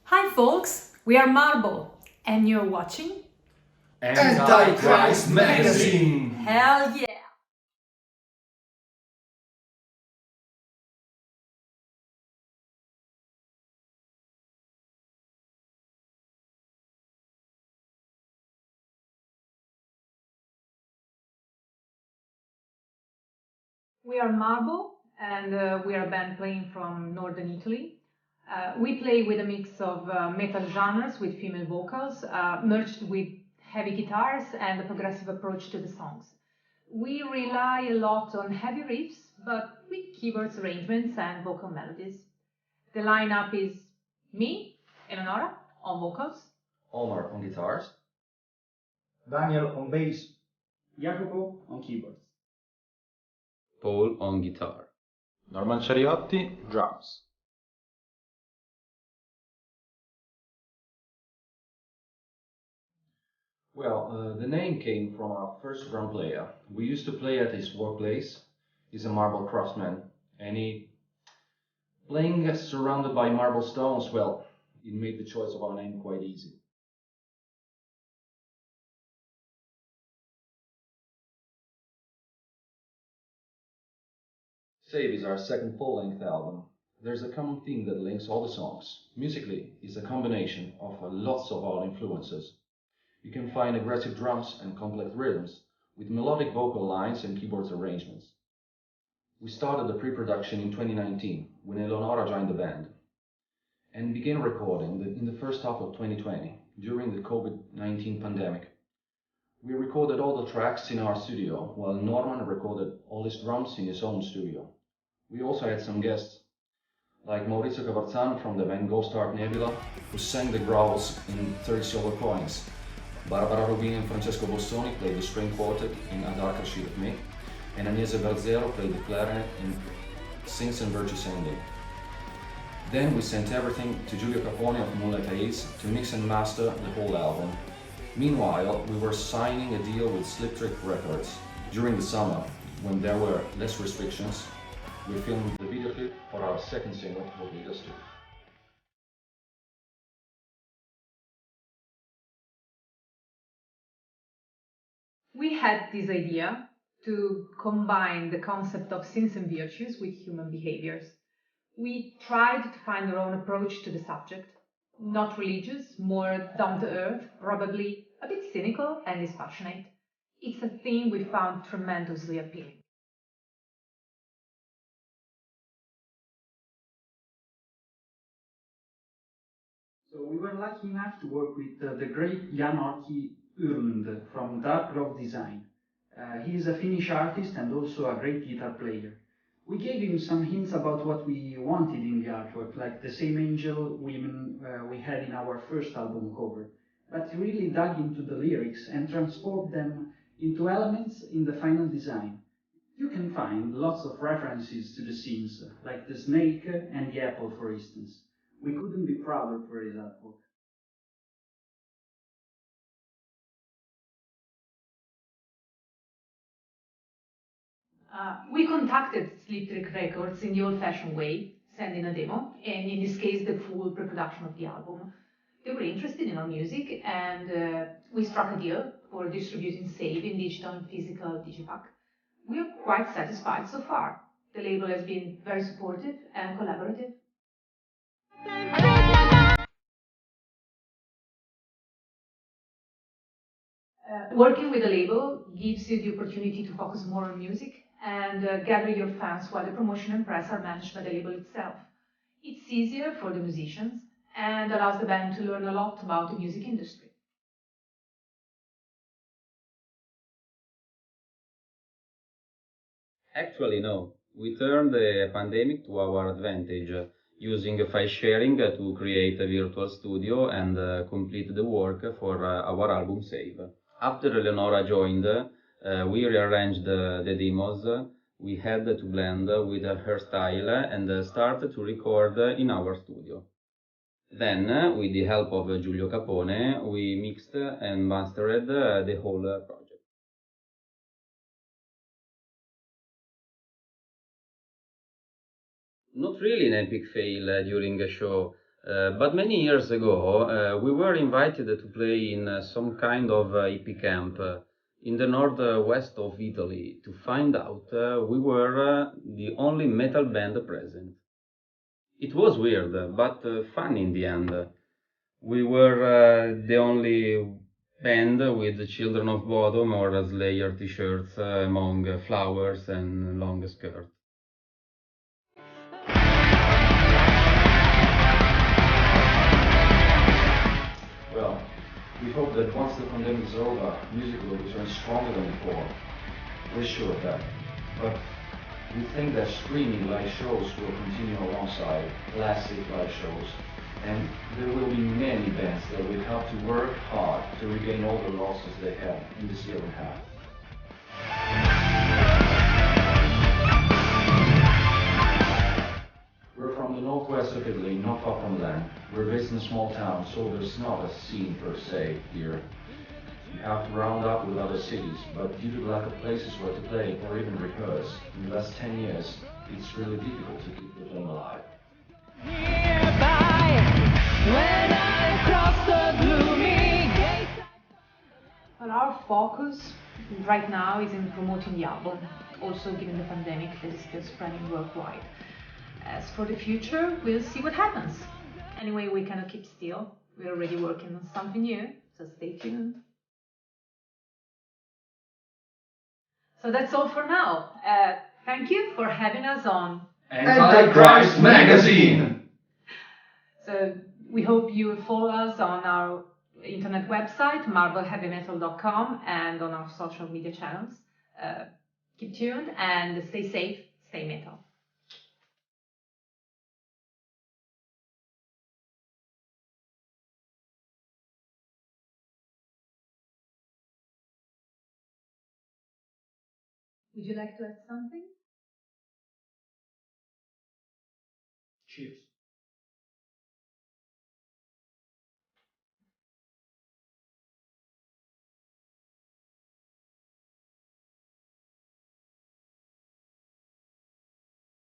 Hi folks, we are Marble and you're watching Antichrist magazine! Hell yeah! We are Marble and we are a band playing from northern Italy. We play with a mix of metal genres with female vocals, merged with heavy guitars and a progressive approach to the songs. We rely a lot on heavy riffs, but with keyboards arrangements and vocal melodies. The lineup is me, Eleonora, on vocals, Omar on guitars, Daniel on bass, Jacopo on keyboards, Paul on guitar. Norman Ceriotti, drums. Well, the name came from our first drum player. We used to play at his workplace. He's a marble craftsman, and playing surrounded by marble stones, well, it made the choice of our name quite easy. S.A.V.E. is our second full-length album. There's a common theme that links all the songs. Musically, it's a combination of lots of our influences. You can find aggressive drums and complex rhythms, with melodic vocal lines and keyboards arrangements. We started the pre-production in 2019, when Eleonora joined the band, and began recording in the first half of 2020, during the COVID-19 pandemic. We recorded all the tracks in our studio, while Norman recorded all his drums in his own studio. We also had some guests, like Maurizio Cavarzano from the band Ghost Art Nebula, who sang the growls in 30 Silver Coins. Barbara Rubini and Francesco Bossoni played the string quartet in A Darker Shade of Me, and Agnese Berzero played the clarinet in Sins and Virtues Ending. Then we sent everything to Giulio Capone of Moonlight Haze to mix and master the whole album. Meanwhile, we were signing a deal with Slip Trick Records. During the summer, when there were less restrictions, we filmed the video clip for our second single, Vocalist. We had this idea to combine the concept of sins and virtues with human behaviors. We tried to find our own approach to the subject, not religious, more down to earth, probably a bit cynical and dispassionate. It's a theme we found tremendously appealing. So we were lucky enough to work with the great Jan Orki Urlund from Dark Grove Design. He is a Finnish artist and also a great guitar player. We gave him some hints about what we wanted in the artwork, like the same angel women we had in our first album cover, but he really dug into the lyrics and transformed them into elements in the final design. You can find lots of references to the scenes, like the snake and the apple, for instance. We couldn't be prouder for his artwork. We contacted Slip Trick Records in the old-fashioned way, sending a demo, and in this case, the full pre-production of the album. They were interested in our music, and we struck a deal for distributing S.A.V.E. in digital and physical digipack. We are quite satisfied so far. The label has been very supportive and collaborative. Working with a label gives you the opportunity to focus more on music and gather your fans while the promotion and press are managed by the label itself. It's easier for the musicians and allows the band to learn a lot about the music industry. Actually, no. We turned the pandemic to our advantage, using file sharing to create a virtual studio and complete the work for our album S.A.V.E. After Eleonora joined, we rearranged the demos. We had to blend with her style and start to record in our studio. Then, with the help of Giulio Capone, we mixed and mastered the whole project. Not really an epic fail during a show. But many years ago, we were invited to play in some kind of hippie camp in the northwest of Italy. To find out, we were the only metal band present. It was weird, but fun in the end. We were the only band with the Children of Bodom or Slayer t-shirts among flowers and long skirts. Well, we hope that once the pandemic is over, music will return stronger than before. We're sure of that. But we think that streaming live shows will continue alongside classic live shows, and there will be many bands that will have to work hard to regain all the losses they had in this year and a half. We're from the northwest of Italy, not far from land. We're based in a small town, so there's not a scene per se here. You have to round up with other cities, but due to the lack of places where to play or even rehearse, in the last 10 years, it's really difficult to keep the flame alive. When I cross the gloomy gate. But our focus right now is in promoting the album, also given the pandemic that is still spreading worldwide. As for the future, we'll see what happens. Anyway, we cannot keep still. We're already working on something new, so stay tuned. So that's all for now. Thank you for having us on Antichrist Magazine! So we hope you will follow us on our internet website, marbleheavymetal.com, and on our social media channels. Keep tuned and stay safe, stay metal. Would you like to add something? Cheers.